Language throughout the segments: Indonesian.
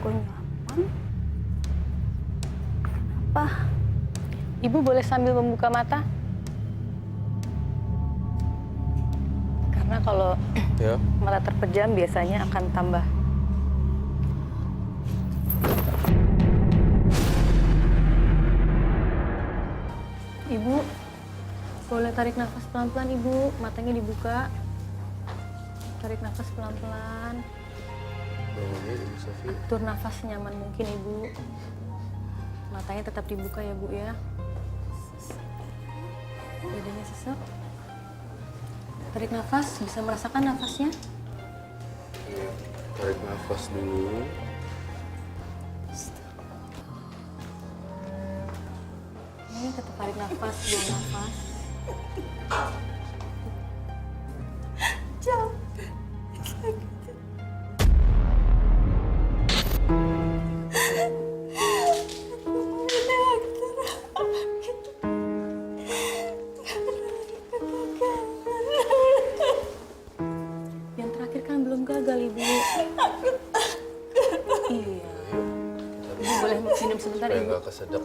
Kok nyaman? Kenapa? Ibu boleh sambil membuka mata? Karena kalau Ya. mata terpejam biasanya akan tambah. Ibu, boleh tarik nafas pelan-pelan, Ibu. Matanya dibuka. Tarik nafas pelan-pelan. Bangunnya Ibu Sofi. Atur nafas nyaman mungkin, Ibu. Matanya tetap dibuka ya, Bu ya. Dadanya sesak. Tarik nafas, bisa merasakan nafasnya? Iya. Tarik nafas dulu. Ini tetap tarik nafas, buang nafas. Jauh. Yang terakhir kan belum gagal, Ibu. Iya. Ibu boleh minum sebentar, Supaya Ibu. nggak kesedek.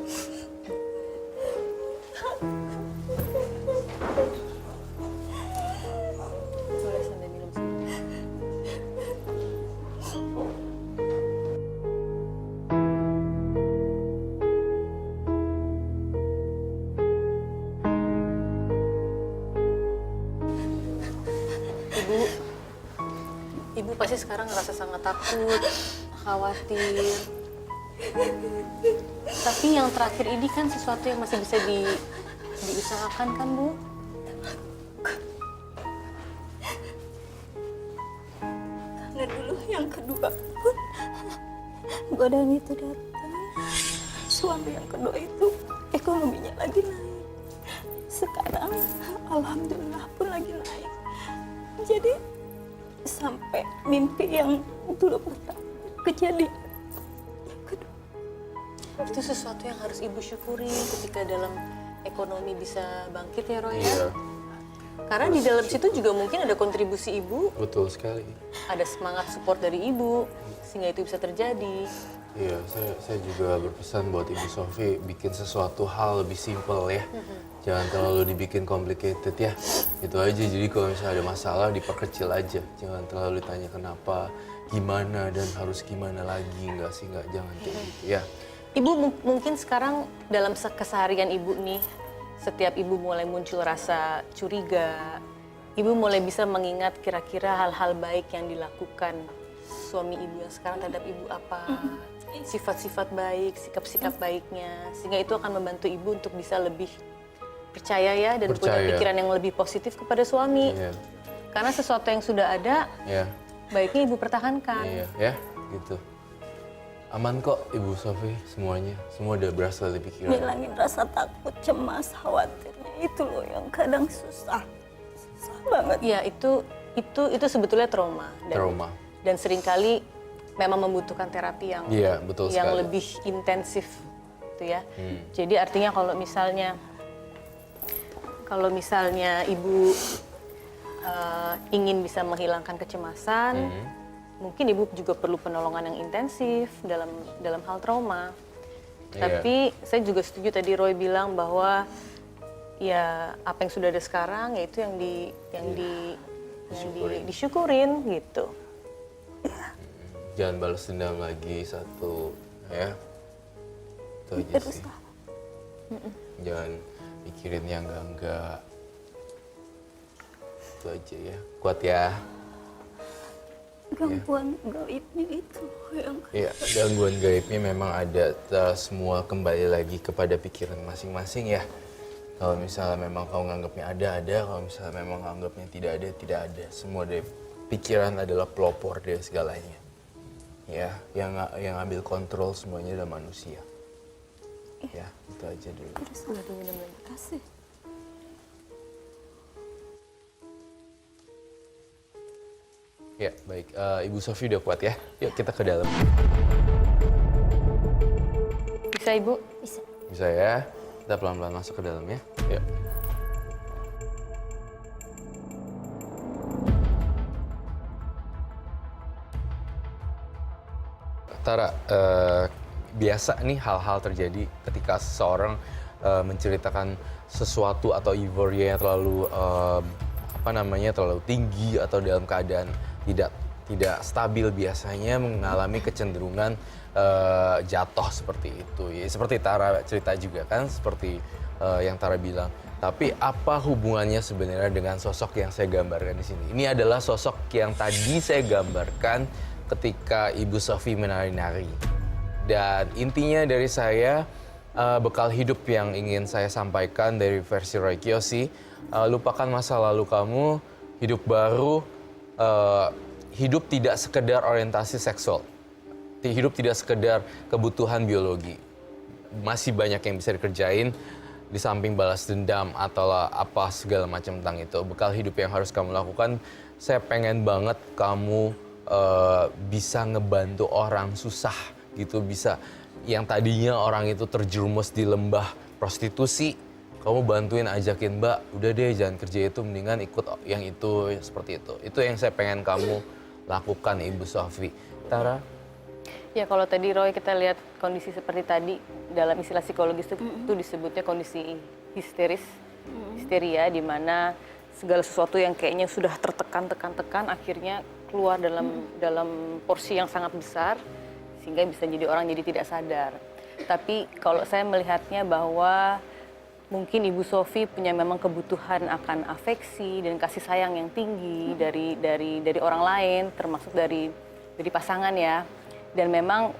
Boleh sambil minum sebentar. Ibu, Ibu pasti sekarang ngerasa sangat takut, khawatir. Tapi yang terakhir ini kan sesuatu yang masih bisa diusahakan kan, Bu? Karena dulu yang kedua pun godaan itu datang. Suami yang kedua itu ekonominya lagi naik. Sekarang alhamdulillah pun lagi naik. Jadi sampai mimpi yang dulu pertama kejadian yang kedua. Itu sesuatu yang harus Ibu syukuri ketika dalam ekonomi bisa bangkit ya, Roy ya. Iya. Karena di dalam situ juga mungkin ada kontribusi Ibu, Betul sekali. ada semangat support dari Ibu, sehingga itu bisa terjadi. Iya, saya juga berpesan buat Ibu Sofi bikin sesuatu hal lebih simpel ya. Jangan terlalu dibikin complicated ya. Itu aja, jadi kalau misalnya ada masalah diperkecil aja. Jangan terlalu ditanya kenapa, gimana, dan harus gimana lagi. Enggak sih, enggak, jangan kayak gitu ya. Ibu mungkin sekarang dalam keseharian Ibu nih, setiap Ibu mulai muncul rasa curiga, Ibu mulai bisa mengingat kira-kira hal-hal baik yang dilakukan suami Ibu yang sekarang terhadap Ibu apa, sifat-sifat baik, sikap-sikap baiknya, sehingga itu akan membantu Ibu untuk bisa lebih percaya ya dan punya Percaya. pikiran yang lebih positif kepada suami. Iya, Karena sesuatu yang sudah ada, iya, baiknya Ibu pertahankan. iya, ya, gitu. Aman kok Ibu Sofi semuanya, semua udah berasal dari pikiran. Ngilangin rasa takut, cemas, khawatirnya itu loh yang kadang susah. Susah banget. Ya itu sebetulnya trauma. Trauma. Dan seringkali memang membutuhkan terapi yang Iya, betul yang sekali. lebih intensif, gitu ya. Jadi artinya kalau misalnya Ibu ingin bisa menghilangkan kecemasan, mungkin Ibu juga perlu penolongan yang intensif dalam hal trauma. Iya. Tapi saya juga setuju tadi Roy bilang bahwa ya apa yang sudah ada sekarang yaitu yang disyukurin gitu. Jangan balas dendam lagi satu, ya. Itu aja Terus sih. Jangan mikirin yang enggak. Itu aja ya. Kuat ya. gangguan gaibnya itu yang Iya, gangguan gaibnya memang ada. Semua kembali lagi kepada pikiran masing-masing ya. Kalau misalnya memang kau nganggapnya ada. Kalau misalnya memang nganggapnya tidak ada. Semua dari pikiran adalah pelopor dari segalanya. Ya, yang ambil kontrol semuanya adalah manusia. Ya, itu aja dulu. terus minum lagi kasih. Ya, baik. Ibu Sofi udah kuat ya. Yuk kita ke dalam. Bisa Ibu? Bisa. Bisa ya. Kita pelan-pelan masuk ke dalam ya. Yuk. Tara, biasa nih hal-hal terjadi ketika seseorang menceritakan sesuatu atau euforia yang terlalu terlalu tinggi atau dalam keadaan tidak stabil, biasanya mengalami kecenderungan jatuh seperti itu. Ya, seperti Tara cerita juga kan, seperti yang Tara bilang. Tapi apa hubungannya sebenarnya dengan sosok yang saya gambarkan di sini? Ini adalah sosok yang tadi saya gambarkan ketika Ibu Sofi menari-nari. Dan intinya dari saya, bekal hidup yang ingin saya sampaikan dari versi Roy Kiyoshi, lupakan masa lalu kamu, hidup baru, hidup tidak sekedar orientasi seksual. Hidup tidak sekedar kebutuhan biologi. Masih banyak yang bisa dikerjain di samping balas dendam atau apa segala macam tentang itu. Bekal hidup yang harus kamu lakukan, saya pengen banget kamu bisa ngebantu orang susah gitu, bisa yang tadinya orang itu terjerumus di lembah prostitusi, kamu bantuin, ajakin, Mbak, udah deh jangan kerja itu, mendingan ikut yang itu, seperti itu. Itu yang saya pengen kamu lakukan, Ibu Sofi. Tara? Ya, kalau tadi Roy kita lihat kondisi seperti tadi, dalam istilah psikologis itu disebutnya kondisi histeria, di mana segala sesuatu yang kayaknya sudah tertekan akhirnya keluar dalam porsi yang sangat besar, sehingga bisa jadi orang jadi tidak sadar. Tapi kalau saya melihatnya bahwa mungkin Ibu Sofi punya memang kebutuhan akan afeksi dan kasih sayang yang tinggi dari orang lain, termasuk dari pasangan ya. Dan memang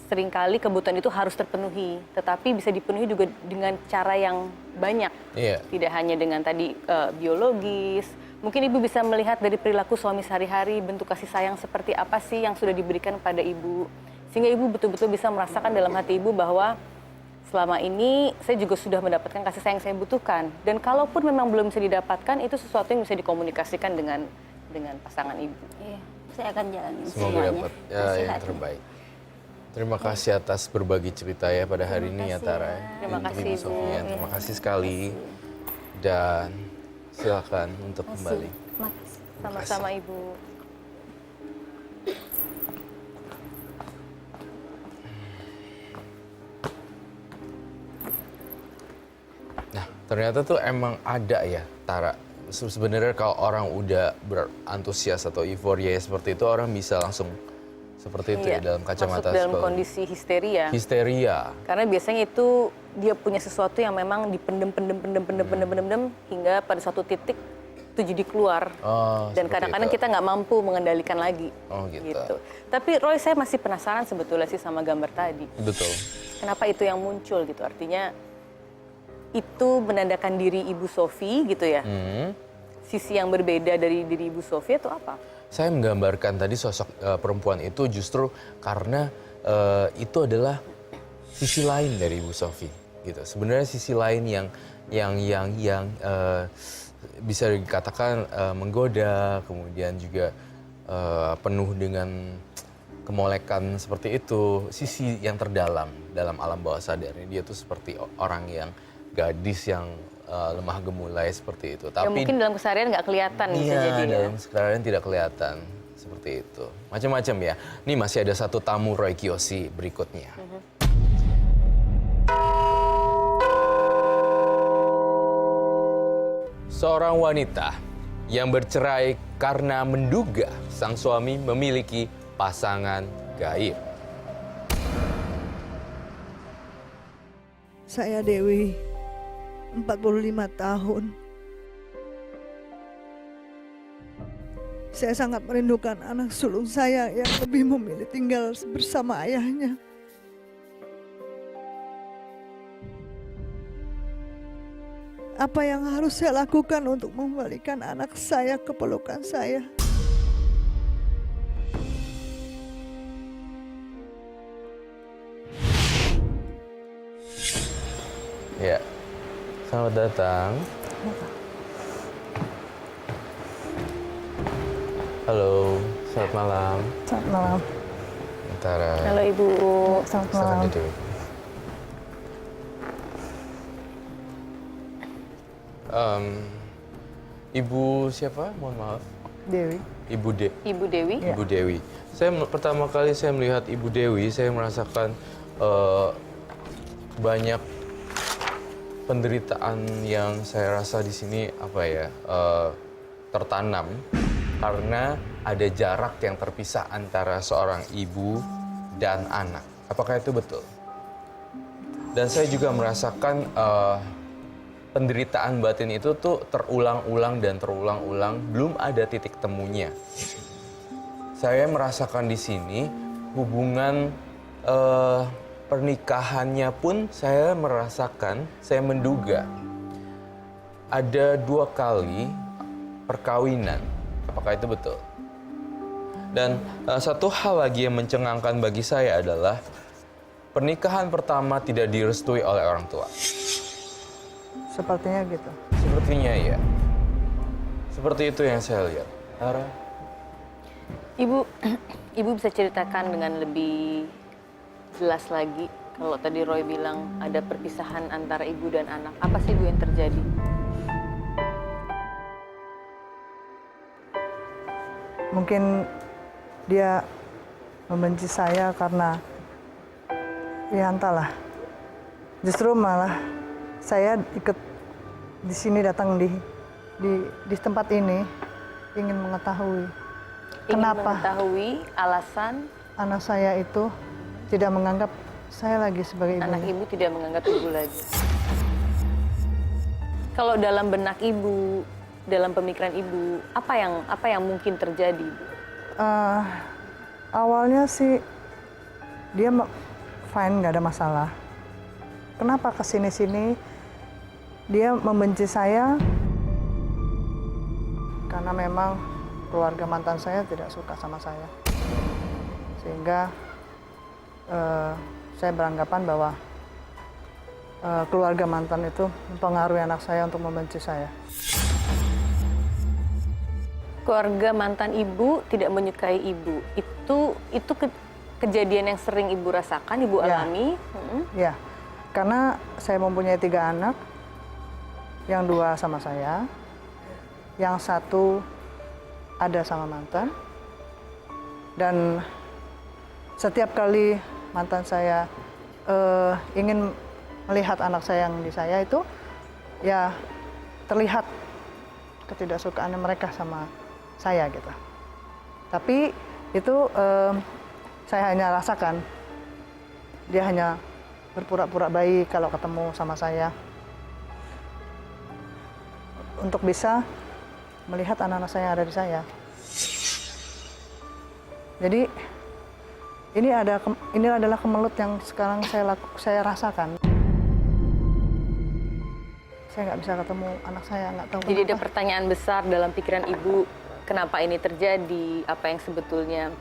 seringkali kebutuhan itu harus terpenuhi, tetapi bisa dipenuhi juga dengan cara yang banyak. Iya. Tidak hanya dengan tadi biologis. Mungkin Ibu bisa melihat dari perilaku suami sehari-hari, bentuk kasih sayang seperti apa sih yang sudah diberikan pada Ibu. Sehingga Ibu betul-betul bisa merasakan dalam hati Ibu bahwa selama ini saya juga sudah mendapatkan kasih sayang yang saya butuhkan. Dan kalaupun memang belum bisa didapatkan, itu sesuatu yang bisa dikomunikasikan dengan pasangan Ibu. Iya, saya akan jalanin Semoga semuanya. dapat yang terbaik. Terima kasih atas berbagi cerita ya pada hari ini ya Tara. Terima Untuk kasih, Ibu Ibu. Sofian. Terima kasih sekali. Dan silakan untuk kembali. Makasih. Sama-sama Ibu. Nah, ternyata tuh emang ada ya, Tara. Sebenarnya kalau orang udah berantusias atau euforia seperti itu, orang bisa langsung seperti itu ya dalam kacamata masuk dalam psikologi. kondisi histeria. Histeria. Karena biasanya itu dia punya sesuatu yang memang dipendem hingga pada suatu titik itu jadi keluar. Oh, Dan seperti kadang-kadang itu. kita nggak mampu mengendalikan lagi. Oh, gitu. Tapi Roy, saya masih penasaran sebetulnya sih sama gambar tadi. Betul. Kenapa itu yang muncul gitu? Artinya itu menandakan diri Ibu Sofi gitu ya? Sisi yang berbeda dari diri Ibu Sofi atau apa? Saya menggambarkan tadi sosok perempuan itu justru karena itu adalah sisi lain dari Ibu Sofi gitu. Sebenarnya sisi lain yang bisa dikatakan menggoda, kemudian juga penuh dengan kemolekan seperti itu. Sisi yang terdalam dalam alam bawah sadarnya dia tuh seperti orang yang gadis yang lemah gemulai seperti itu. Tapi mungkin dalam keseharian nggak kelihatan bisa jadi. Iya, dalam keseharian tidak kelihatan seperti itu. Macam-macam ya. Nih masih ada satu tamu Roy Kiyoshi berikutnya. Seorang wanita yang bercerai karena menduga sang suami memiliki pasangan gaib. Saya Dewi, 45 tahun. Saya sangat merindukan anak sulung saya yang lebih memilih tinggal bersama ayahnya. Apa yang harus saya lakukan untuk mengembalikan anak saya ke pelukan saya? Ya, selamat datang. Halo, selamat malam. Selamat malam. Tara. Halo Ibu. Selamat Silakan malam. duduk. Ibu siapa? Mohon maaf. Dewi. Ibu Dewi. Ibu Dewi. Pertama kali saya melihat Ibu Dewi, saya merasakan banyak penderitaan yang saya rasa di sini tertanam karena ada jarak yang terpisah antara seorang ibu dan anak. Apakah itu betul? Dan saya juga merasakan penderitaan batin itu tuh terulang-ulang dan terulang-ulang, belum ada titik temunya. Saya merasakan di sini hubungan pernikahannya pun saya merasakan, saya menduga ada 2 kali perkawinan. Apakah itu betul? Dan satu hal lagi yang mencengangkan bagi saya adalah pernikahan pertama tidak direstui oleh orang tua. Sepertinya gitu. Sepertinya ya. Seperti itu yang saya lihat. Ara? Ibu bisa ceritakan dengan lebih jelas lagi kalau tadi Roy bilang ada perpisahan antara ibu dan anak. Apa sih Bu yang terjadi? Mungkin dia membenci saya karena ya entahlah. Justru malah saya ikut di sini, datang di tempat ini ingin mengetahui kenapa Mengetahui alasan anak saya itu tidak menganggap saya lagi sebagai ibu. anak ibu tidak menganggap ibu lagi. Kalau dalam benak ibu, dalam pemikiran ibu, apa yang mungkin terjadi, Bu? Awalnya sih dia fine, nggak ada masalah. Kenapa kesini-sini dia membenci saya? Karena memang keluarga mantan saya tidak suka sama saya. Sehingga saya beranggapan bahwa keluarga mantan itu mempengaruhi anak saya untuk membenci saya. Keluarga mantan ibu tidak menyukai ibu. Itu kejadian yang sering ibu rasakan, ibu alami. Ya, karena saya mempunyai 3 anak, yang 2 sama saya, yang 1 ada sama mantan, dan setiap kali mantan saya ingin melihat anak saya yang di saya itu, ya terlihat ketidaksukaan mereka sama saya gitu. Tapi itu saya hanya rasakan, dia hanya berpura-pura baik kalau ketemu sama saya untuk bisa melihat anak-anak saya yang ada di saya. Jadi ini adalah kemelut yang sekarang saya rasakan. Saya nggak bisa ketemu anak saya, nggak tahu Jadi ada kenapa. pertanyaan besar dalam pikiran ibu, kenapa ini terjadi, apa yang sebetulnya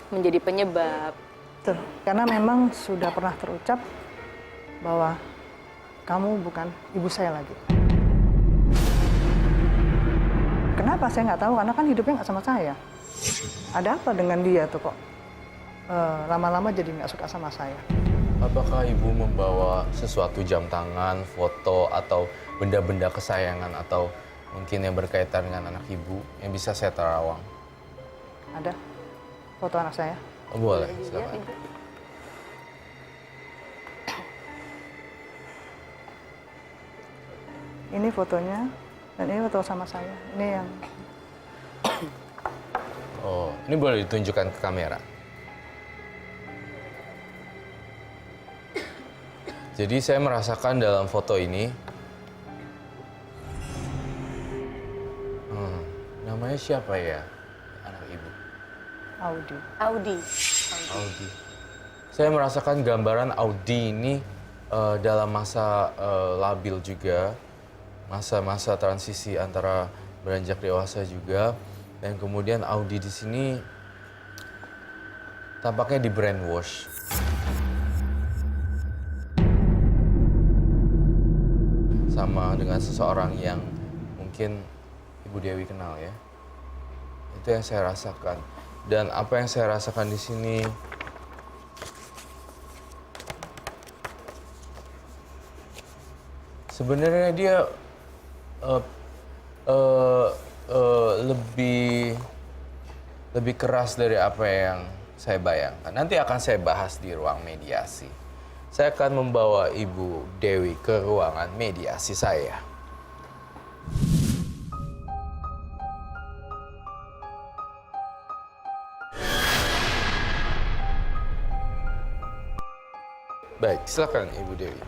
menjadi penyebab. Betul. Karena memang sudah pernah terucap bahwa kamu bukan ibu saya lagi. Kenapa saya nggak tahu, karena kan hidupnya nggak sama saya. Ada apa dengan dia tuh kok lama-lama jadi nggak suka sama saya. Apakah ibu membawa sesuatu, jam tangan, foto, atau benda-benda kesayangan, atau mungkin yang berkaitan dengan anak ibu yang bisa saya terawang? Ada foto anak saya. Oh, boleh, silakan. Ini fotonya, dan ini foto sama saya. Ini yang Oh, ini boleh ditunjukkan ke kamera. Jadi saya merasakan dalam foto ini, namanya siapa ya anak ibu? Audi. Audi. Audi. Saya merasakan gambaran Audi ini dalam masa labil juga, masa-masa transisi antara beranjak dewasa juga, dan kemudian Audi di sini tampaknya di brainwash. Sama dengan seseorang yang mungkin Ibu Dewi kenal ya. Itu yang saya rasakan. Dan apa yang saya rasakan di sini, sebenarnya dia lebih lebih keras dari apa yang saya bayangkan. Nanti akan saya bahas di ruang mediasi. Saya akan membawa Ibu Dewi ke ruangan mediasi saya. Baik, silakan Ibu Dewi.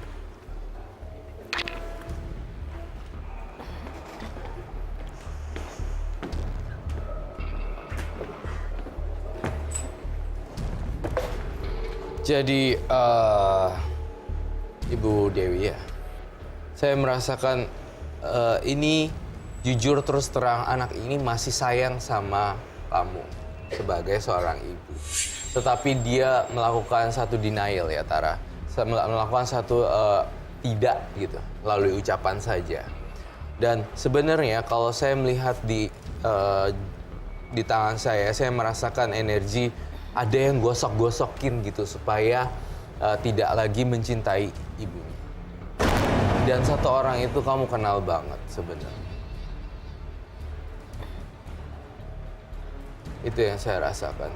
Jadi, Ibu Dewi ya, saya merasakan ini jujur terus terang anak ini masih sayang sama kamu sebagai seorang ibu. Tetapi dia melakukan satu denial ya Tara, melakukan satu tidak gitu, melalui ucapan saja. Dan sebenarnya kalau saya melihat di tangan saya merasakan energi ada yang gosok-gosokin gitu supaya tidak lagi mencintai ibunya. Dan satu orang itu kamu kenal banget sebenarnya. Itu yang saya rasakan.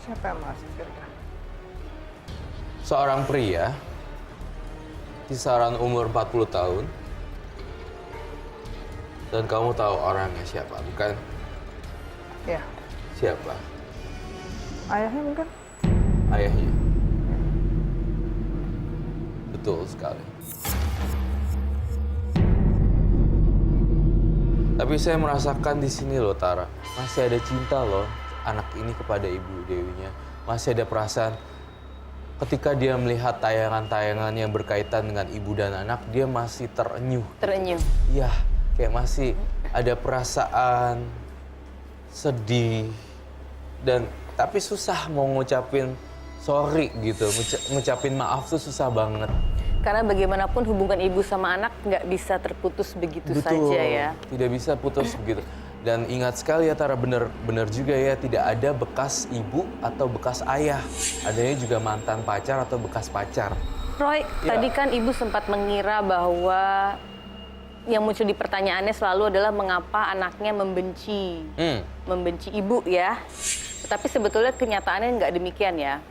Siapa yang masih kira? Seorang pria, kisaran umur 40 tahun. Dan kamu tahu orangnya siapa, bukan? Ya, Siapa? ayahnya mungkin. Ayahnya. Betul sekali. Tapi saya merasakan di sini loh Tara, masih ada cinta loh anak ini kepada Ibu Dewinya. Masih ada perasaan ketika dia melihat tayangan-tayangan yang berkaitan dengan ibu dan anak, dia masih terenyuh. Terenyuh. Iya, kayak masih ada perasaan sedih dan tapi susah mau ngucapin sorry gitu, ngucapin maaf tuh susah banget. Karena bagaimanapun hubungan ibu sama anak nggak bisa terputus begitu Betul, saja ya. tidak bisa putus begitu. Dan ingat sekali ya Tara, bener juga ya, tidak ada bekas ibu atau bekas ayah. Adanya juga mantan pacar atau bekas pacar. Roy, Ya. tadi kan ibu sempat mengira bahwa yang muncul di pertanyaannya selalu adalah mengapa anaknya membenci ibu ya. Tapi sebetulnya kenyataannya nggak demikian ya.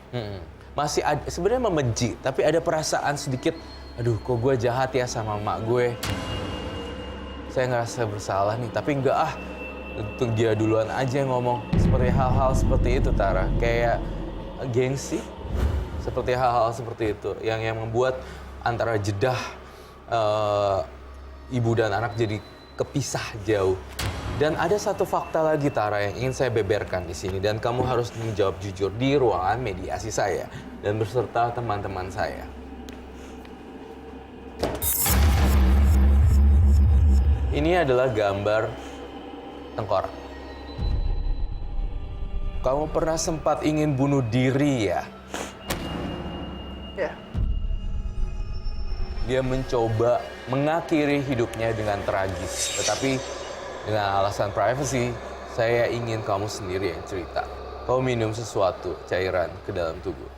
Masih ada, sebenarnya membenci, tapi ada perasaan sedikit, aduh kok gue jahat ya sama emak gue. Saya ngerasa bersalah nih, tapi enggak ah. Untuk dia duluan aja yang ngomong seperti hal-hal seperti itu Tara. Kayak gengsi, seperti hal-hal seperti itu. Yang membuat antara jedah ibu dan anak jadi kepisah jauh. Dan ada satu fakta lagi Tara yang ingin saya beberkan di sini dan kamu harus menjawab jujur di ruangan mediasi saya dan beserta teman-teman saya. Ini adalah gambar tengkorak. Kamu pernah sempat ingin bunuh diri ya? Ya, Dia mencoba mengakhiri hidupnya dengan tragis, tetapi dengan alasan privacy, saya ingin kamu sendiri yang cerita. Kamu minum sesuatu, cairan ke dalam tubuh.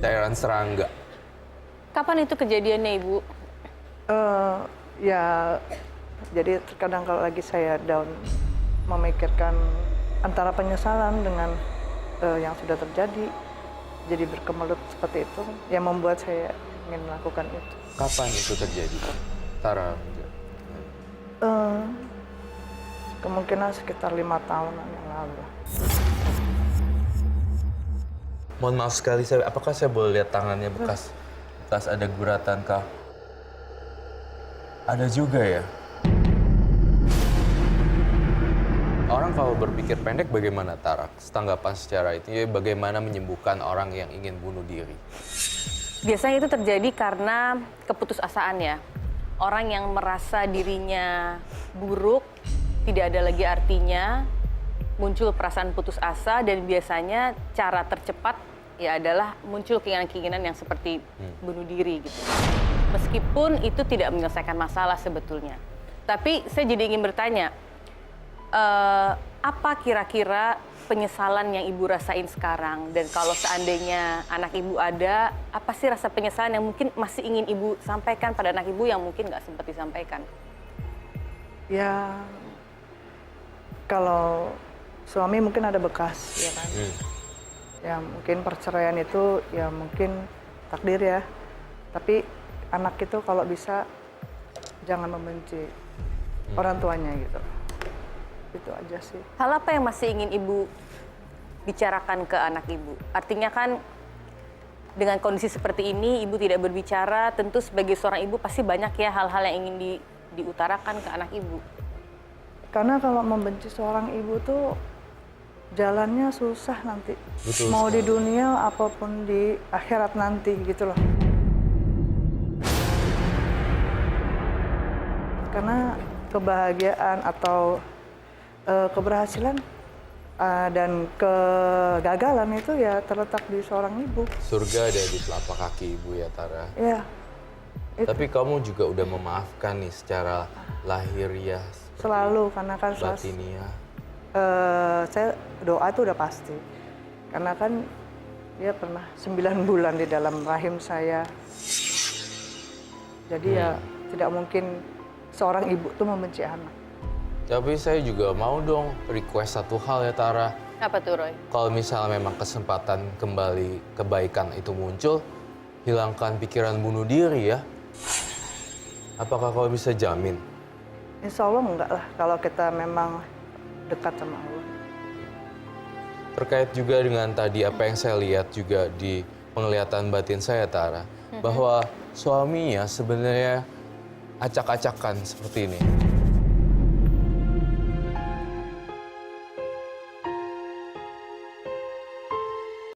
Cairan serangga. Kapan itu kejadiannya ibu? ya, jadi terkadang kalau lagi saya down, memikirkan antara penyesalan dengan yang sudah terjadi, jadi berkemelut seperti itu, yang membuat saya ingin melakukan itu. Kapan itu terjadi? Tara. Kemungkinan sekitar 5 tahunan yang lalu. Mohon maaf sekali, apakah saya boleh lihat tangannya bekas ada guratan kah? Ada juga ya? Orang kalau berpikir pendek bagaimana Tara? Tanggapan secara itu, ya, bagaimana menyembuhkan orang yang ingin bunuh diri? Biasanya itu terjadi karena keputusasaan ya. Orang yang merasa dirinya buruk, tidak ada lagi artinya, muncul perasaan putus asa dan biasanya cara tercepat ya adalah muncul keinginan-keinginan yang seperti bunuh diri gitu. Meskipun itu tidak menyelesaikan masalah sebetulnya. Tapi saya jadi ingin bertanya, apa kira-kira penyesalan yang ibu rasain sekarang? Dan kalau seandainya anak ibu ada, apa sih rasa penyesalan yang mungkin masih ingin ibu sampaikan pada anak ibu yang mungkin nggak sempat disampaikan? Ya, kalau suami mungkin ada bekas, ya kan. Ya mungkin perceraian itu ya mungkin takdir ya. Tapi anak itu kalau bisa jangan membenci orang tuanya gitu. Itu aja sih. Hal apa yang masih ingin Ibu bicarakan ke anak Ibu? Artinya kan dengan kondisi seperti ini Ibu tidak berbicara, tentu sebagai seorang ibu pasti banyak ya hal-hal yang ingin diutarakan ke anak Ibu. Karena kalau membenci seorang ibu tuh jalannya susah nanti. Betul mau di sekali. dunia apapun di akhirat nanti gitu loh. Karena kebahagiaan atau keberhasilan dan kegagalan itu ya terletak di seorang ibu. Surga ada di telapak kaki ibu ya Tara. Ya, itu Tapi kamu juga udah memaafkan nih secara lahiriah, selalu karena kan batiniah. saya doa itu udah pasti. Karena kan dia pernah 9 bulan di dalam rahim saya. Jadi ya tidak mungkin seorang ibu tuh membenci anak. Tapi saya juga mau dong request satu hal ya Tara. Apa tuh Roy? Kalau misalnya memang kesempatan kembali kebaikan itu muncul, hilangkan pikiran bunuh diri ya. Apakah kau bisa jamin? Insya Allah enggak lah kalau kita memang dekat sama Allah. Terkait juga dengan tadi apa yang saya lihat juga di penglihatan batin saya Tara, bahwa suaminya sebenarnya acak-acakan seperti ini.